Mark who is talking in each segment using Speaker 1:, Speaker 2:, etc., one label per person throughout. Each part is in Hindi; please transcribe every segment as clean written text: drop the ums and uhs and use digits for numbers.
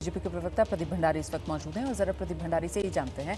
Speaker 1: बीजेपी के प्रवक्ता प्रदीप भंडारी इस वक्त मौजूद हैं और जरा प्रदीप भंडारी से ही जानते हैं।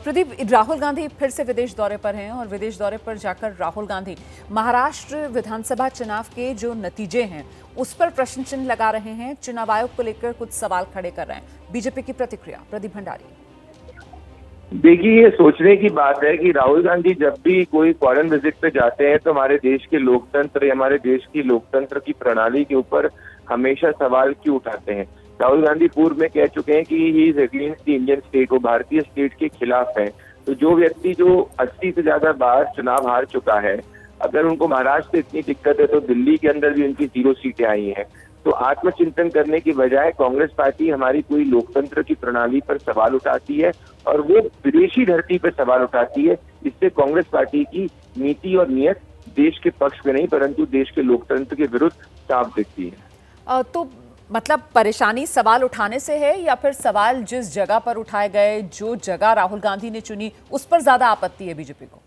Speaker 1: प्रदीप, राहुल गांधी फिर से विदेश दौरे पर हैं और विदेश दौरे पर जाकर राहुल गांधी महाराष्ट्र विधानसभा चुनाव के जो नतीजे हैं उस पर प्रश्न चिन्ह लगा रहे हैं, चुनाव आयोग को लेकर कुछ सवाल खड़े कर रहे हैं। बीजेपी की प्रतिक्रिया, प्रदीप भंडारी।
Speaker 2: देखिए, ये सोचने की बात है कि राहुल गांधी जब भी कोई फॉरेन विजिट पे जाते हैं तो हमारे देश के लोकतंत्र या हमारे देश की लोकतंत्र की प्रणाली के ऊपर हमेशा सवाल क्यों उठाते हैं। राहुल गांधी पूर्व में कह चुके हैं कि he is against the Indian state, वो भारतीय स्टेट के खिलाफ है। तो जो व्यक्ति जो 80 से ज्यादा बार चुनाव हार चुका है, अगर उनको महाराष्ट्र से इतनी दिक्कत है तो दिल्ली के अंदर भी उनकी 0 सीटें आई हैं। तो आत्मचिंतन करने की बजाय कांग्रेस पार्टी हमारी पूरी लोकतंत्र की प्रणाली पर सवाल उठाती है और वो विदेशी धरती पर सवाल उठाती है। इससे कांग्रेस पार्टी की नीति और नीयत देश के पक्ष में नहीं परंतु देश के लोकतंत्र के विरुद्ध साफ दिखती है।
Speaker 1: तो मतलब परेशानी सवाल उठाने से है या फिर सवाल जिस जगह पर उठाए गए, जो जगह राहुल गांधी ने चुनी उस पर ज्यादा आपत्ति है बीजेपी को?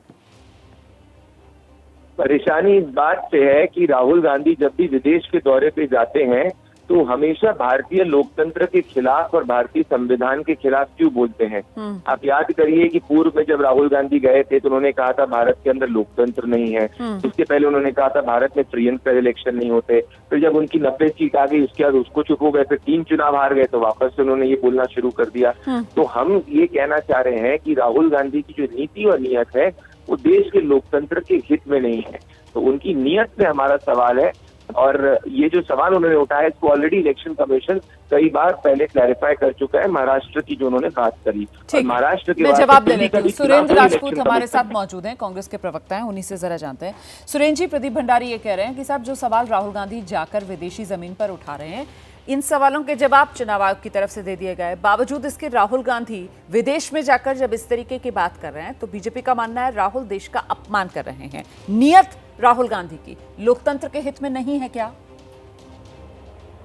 Speaker 2: परेशानी इस बात से है कि राहुल गांधी जब भी विदेश के दौरे पे जाते हैं तो हमेशा भारतीय लोकतंत्र के खिलाफ और भारतीय संविधान के खिलाफ क्यों बोलते हैं। आप याद करिए कि पूर्व में जब राहुल गांधी गए थे तो उन्होंने कहा था भारत के अंदर लोकतंत्र नहीं है। उसके पहले उन्होंने कहा था भारत में फ्री एंड फेयर इलेक्शन नहीं होते। फिर जब उनकी 90 सीट आ गई उसके बाद उसको चुप हो गए, फिर 3 चुनाव हार गए तो वापस से उन्होंने ये बोलना शुरू कर दिया। तो हम ये कहना चाह रहे हैं कि राहुल गांधी की जो नीति और नीयत है वो देश के लोकतंत्र के हित में नहीं है। तो उनकी नीयत में हमारा सवाल है और ये जो सवाल उन्होंने उठाया इसको ऑलरेडी इलेक्शन कमीशन कई बार पहले क्लैरिफाई कर चुका है। महाराष्ट्र की जो उन्होंने बात करी और महाराष्ट्र के
Speaker 1: जवाब दे लेते हैं। सुरेंद्र राजपूत हमारे साथ मौजूद हैं, कांग्रेस के प्रवक्ता हैं, उन्हीं से जरा जानते हैं। सुरेंद्र जी, प्रदीप भंडारी ये कह रहे हैं कि साहब जो सवाल राहुल गांधी जाकर विदेशी जमीन पर उठा रहे हैं, इन सवालों के जवाब चुनाव आयोग की तरफ से दे दिए गए। बावजूद इसके राहुल गांधी विदेश में जाकर जब इस तरीके की बात कर रहे हैं तो बीजेपी का मानना है राहुल देश का अपमान कर रहे हैं। नियत राहुल गांधी की लोकतंत्र के हित में नहीं है क्या?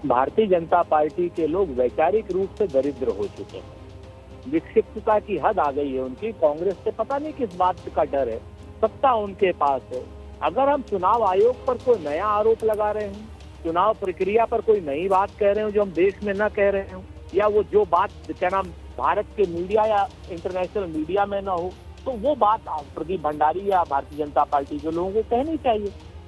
Speaker 3: भारतीय जनता पार्टी के लोग वैचारिक रूप से दरिद्र हो चुके हैं। विक्षिप्तता की हद आ गई है उनकी। कांग्रेस से पता नहीं किस बात का डर है, सत्ता उनके पास है। अगर हम चुनाव आयोग पर कोई नया आरोप लगा रहे हैं, चुनाव प्रक्रिया पर कोई नई बात कह रहे हो जो हम देश में न कह रहे हो, या वो जो बात क्या नाम भारत के मीडिया या इंटरनेशनल मीडिया में न हो, तो वो बात प्रदीप भंडारी या भारतीय जनता पार्टी के लोगों को कहनी चाहिए।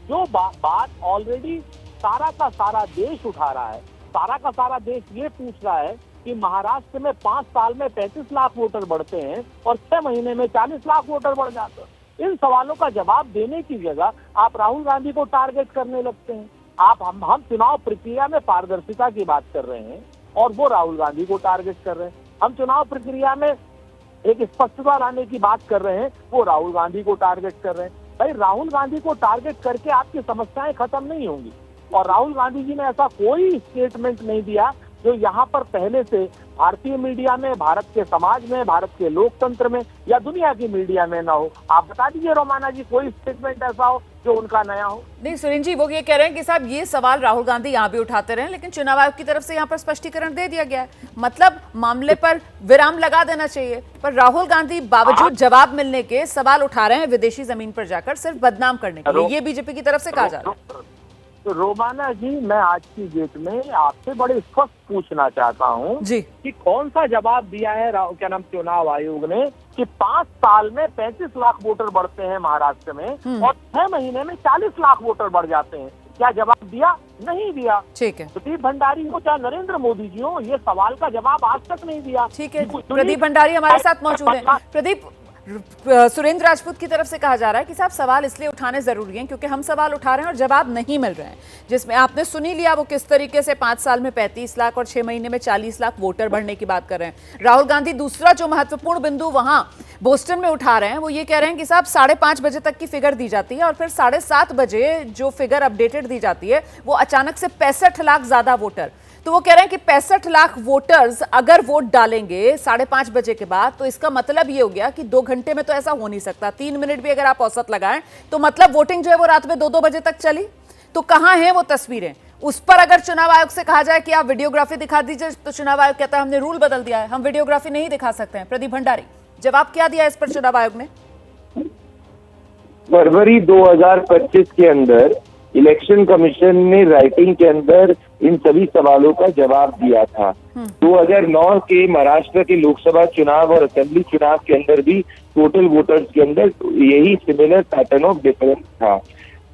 Speaker 3: जो बात ऑलरेडी सारा का सारा देश उठा रहा है, सारा का सारा देश ये पूछ रहा है कि महाराष्ट्र में 5 साल में 35 लाख वोटर बढ़ते हैं और 6 महीने में 40 लाख वोटर बढ़ जाते हैं। इन सवालों का जवाब देने की जगह आप राहुल गांधी को टारगेट करने लगते हैं। हम चुनाव प्रक्रिया में पारदर्शिता की बात कर रहे हैं और वो राहुल गांधी को टारगेट कर रहे हैं। हम चुनाव प्रक्रिया में एक स्पष्टता लाने की बात कर रहे हैं, वो राहुल गांधी को टारगेट कर रहे हैं। भाई, राहुल गांधी को टारगेट करके आपकी समस्याएं खत्म नहीं होंगी। और राहुल गांधी जी ने ऐसा कोई स्टेटमेंट नहीं दिया जो यहाँ पर पहले से भारतीय मीडिया में, भारत के समाज में, भारत के लोकतंत्र में या दुनिया की मीडिया में ना हो। आप बता दीजिए रोमाना जी, कोई स्टेटमेंट ऐसा हो जो उनका नया हो।
Speaker 1: नहीं सुरेंद्र जी, वो ये कह रहे हैं कि साहब ये सवाल राहुल गांधी यहाँ भी उठाते रहे लेकिन चुनाव आयोग की तरफ से यहाँ पर स्पष्टीकरण दे दिया गया है। मतलब मामले पर विराम लगा देना चाहिए, पर राहुल गांधी बावजूद जवाब मिलने के सवाल उठा रहे हैं विदेशी जमीन पर जाकर सिर्फ बदनाम करने के लिए। ये बीजेपी की तरफ से कहा जा रहा है।
Speaker 3: तो रोमाना जी, मैं आज की डेट में आपसे बड़े स्पष्ट पूछना चाहता हूँ कि कौन सा जवाब दिया है चुनाव आयोग ने कि 5 साल में 35 लाख वोटर बढ़ते हैं महाराष्ट्र में और 6 महीने में 40 लाख वोटर बढ़ जाते हैं। क्या जवाब दिया? नहीं दिया।
Speaker 1: ठीक है।
Speaker 3: प्रदीप भंडारी हो चाहे नरेंद्र मोदी जी हो, ये सवाल का जवाब आज तक नहीं दिया।
Speaker 1: ठीक है, प्रदीप भंडारी हमारे साथ मौजूद है। प्रदीप, सुरेंद्र राजपूत की तरफ से कहा जा रहा है कि साहब सवाल इसलिए उठाने जरूरी हैं क्योंकि हम सवाल उठा रहे हैं और जवाब नहीं मिल रहे हैं। जिसमें आपने सुनी लिया वो किस तरीके से 5 साल में 35 लाख और 6 महीने में 40 लाख वोटर बढ़ने की बात कर रहे हैं। राहुल गांधी दूसरा जो महत्वपूर्ण बिंदु वहां बोस्टन में उठा रहे हैं वो ये कह रहे हैं कि साहब 5:30 बजे तक की फिगर दी जाती है और फिर 7:30 बजे जो फिगर अपडेटेड दी जाती है वो अचानक से 65 लाख ज्यादा वोटर। तो वो कह रहे हैं कि 65 लाख वोटर्स अगर वोट डालेंगे 5:30 बजे के बाद तो इसका मतलब ये हो गया कि 2 घंटे में तो ऐसा हो नहीं सकता। 3 मिनट भी अगर आप औसत लगाएं तो मतलब वोटिंग जो है वो रात में 2-2 बजे तक चली। तो कहां है वो तस्वीरें? उस पर अगर चुनाव आयोग से कहा जाए कि आप वीडियोग्राफी दिखा दीजिए तो चुनाव आयोग कहता है हमने रूल बदल दिया है, हम वीडियोग्राफी नहीं दिखा सकते हैं। प्रदीप भंडारी, जवाब क्या दिया इस पर चुनाव आयोग ने?
Speaker 2: फरवरी 2025 के अंदर इलेक्शन कमीशन ने राइटिंग के अंदर इन सभी सवालों का जवाब दिया था। 2009 के महाराष्ट्र के लोकसभा चुनाव और असेंबली चुनाव के अंदर भी टोटल वोटर्स के अंदर यही सिमिलर पैटर्न ऑफ डिफरेंस था।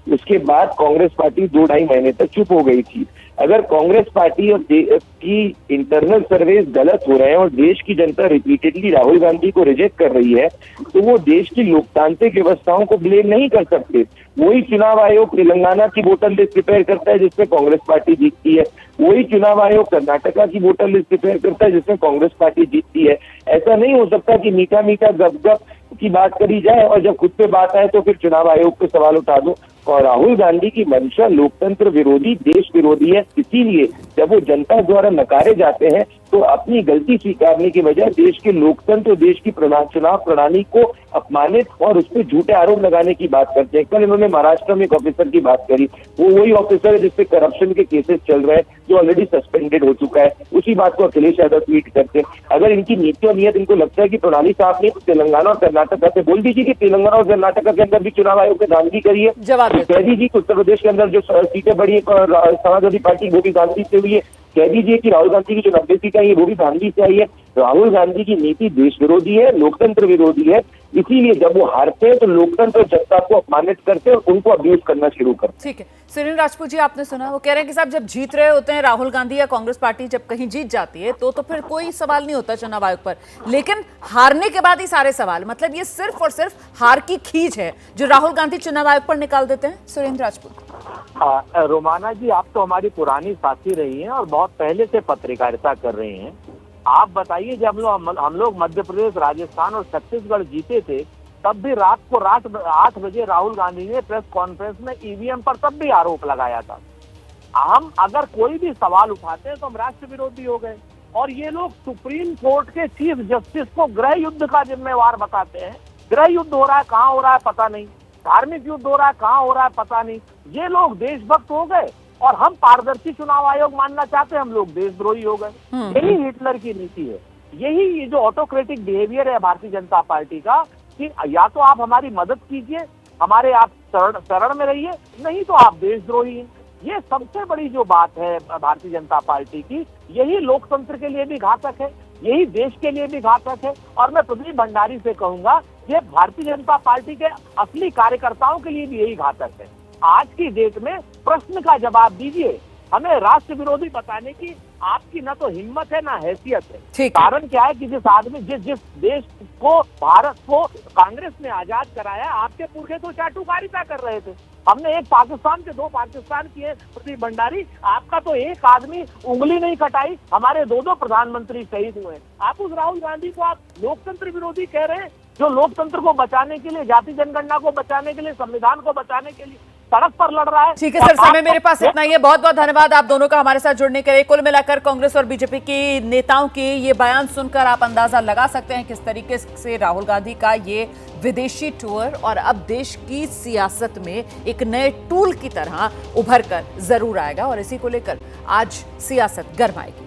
Speaker 2: उसके बाद कांग्रेस पार्टी 2-2.5 महीने तक चुप हो गई थी। अगर कांग्रेस पार्टी और की इंटरनल सर्वेस गलत हो रहे हैं और देश की जनता रिपीटेडली राहुल गांधी को रिजेक्ट कर रही है, तो वो देश की लोकतांत्रिक व्यवस्थाओं को ब्लेम नहीं कर सकते। वही चुनाव आयोग तेलंगाना की वोटर लिस्ट प्रिपेयर करता है जिसमें कांग्रेस पार्टी जीतती है, वही चुनाव आयोग कर्नाटका की वोटर लिस्ट प्रिपेयर करता है जिसमें कांग्रेस पार्टी जीतती है। ऐसा नहीं हो सकता कि मीठा मीठा गप की बात करी जाए और जब खुद पे बात आए तो फिर चुनाव आयोग पे सवाल उठा दो। और राहुल गांधी की मंशा लोकतंत्र विरोधी, देश विरोधी है। इसीलिए जब वो जनता द्वारा नकारे जाते हैं तो अपनी गलती स्वीकारने की बजाय देश के लोकतंत्र, देश की चुनाव प्रणाली को अपमानित और उस पर झूठे आरोप लगाने की बात करते हैं। कल इन्होंने महाराष्ट्र में एक ऑफिसर की बात करी, वो वही ऑफिसर है जिसपे करप्शन के केसेस चल रहे हैं, जो ऑलरेडी सस्पेंडेड हो चुका है। उसी बात को अखिलेश यादव ट्वीट करते हैं। अगर इनकी नीति और नियत इनको लगता है कि प्रणाली साफ नहीं, तो तेलंगाना और कर्नाटका से बोल दीजिए कि तेलंगाना और कर्नाटका के अंदर भी चुनाव आयोग ने धांधली करी है। कह दीजिए कि उत्तर प्रदेश के अंदर जो सीटें बढ़ी है समाजवादी पार्टी वो भी धांधली से हुई है। कह दीजिए कि राहुल गांधी की जो 90 सीटें आई है वो भी धांधली से आई है। राहुल गांधी की नीति देश विरोधी है, लोकतंत्र विरोधी है। इसीलिए जब वो हारते हैं तो लोकतंत्र और जनता को अपमानित करते हैं और उनको अब्यूज करना शुरू करते हैं।
Speaker 1: ठीक है, सुनील राजपूत जी, आपने सुना, वो कह रहे हैं कि साहब जब जीत रहे होते हैं राहुल गांधी या कांग्रेस पार्टी, जब कहीं जीत जाती है तो फिर कोई सवाल नहीं होता चुनाव आयोग पर, लेकिन हारने के बाद ही सारे सवाल। मतलब ये सिर्फ और सिर्फ हार की खींच है जो राहुल गांधी चुनाव आयोग पर निकाल देते हैं। सुरेंद्र राजपूत।
Speaker 3: रोमाना जी, आप तो हमारी पुरानी साथी रही हैं और बहुत पहले से पत्रकारिता कर रही हैं। आप बताइए, जब हम लोग मध्य प्रदेश, राजस्थान और छत्तीसगढ़ जीते थे, तब भी रात को 8 बजे राहुल गांधी ने प्रेस कॉन्फ्रेंस में ईवीएम पर तब भी आरोप लगाया था। हम अगर कोई भी सवाल उठाते हैं तो हम राष्ट्र विरोधी हो गए। और ये लोग सुप्रीम कोर्ट के चीफ जस्टिस को गृह युद्ध का जिम्मेवार बताते हैं। गृह युद्ध हो रहा है, कहाँ हो रहा है पता नहीं। धार्मिक युद्ध हो रहा है, कहाँ हो रहा है पता नहीं। ये लोग देशभक्त हो गए और हम पारदर्शी चुनाव आयोग मानना चाहते हैं, हम लोग देशद्रोही हो गए। यही हिटलर की नीति है। यही ये जो ऑटोक्रेटिक बिहेवियर है भारतीय जनता पार्टी का, कि या तो आप हमारी मदद कीजिए, हमारे आप शरण में रहिए, नहीं तो आप देशद्रोही हैं। ये सबसे बड़ी जो बात है भारतीय जनता पार्टी की, यही लोकतंत्र के लिए भी घातक है, यही देश के लिए भी घातक है। और मैं प्रदीप भंडारी से कहूंगा, ये भारतीय जनता पार्टी के असली कार्यकर्ताओं के लिए भी यही घातक है। आज की डेट में प्रश्न का जवाब दीजिए। हमें राष्ट्र विरोधी बताने की आपकी ना तो हिम्मत है ना हैसियत है। कारण क्या है कि जिस देश को, भारत को कांग्रेस ने आजाद कराया, आपके पुरखे तो चाटुकारिता कर रहे थे। हमने एक पाकिस्तान के 2 पाकिस्तान किए। प्रदीप भंडारी, आपका तो एक आदमी उंगली नहीं कटाई, हमारे 2 प्रधानमंत्री शहीद हुए। आप उस राहुल गांधी को आप लोकतंत्र विरोधी कह रहे हैं, जो लोकतंत्र को बचाने के लिए, जाति जनगणना को बचाने के लिए, संविधान को बचाने के लिए सड़क पर लड़ रहा है।
Speaker 1: ठीक है सर, समय मेरे पास इतना ही है। बहुत बहुत धन्यवाद आप दोनों का हमारे साथ जुड़ने के लिए। कुल मिलाकर कांग्रेस और बीजेपी की नेताओं के ये बयान सुनकर आप अंदाजा लगा सकते हैं किस तरीके से राहुल गांधी का ये विदेशी टूर और अब देश की सियासत में एक नए टूल की तरह उभर कर जरूर आएगा और इसी को लेकर आज सियासत गर्माएगी।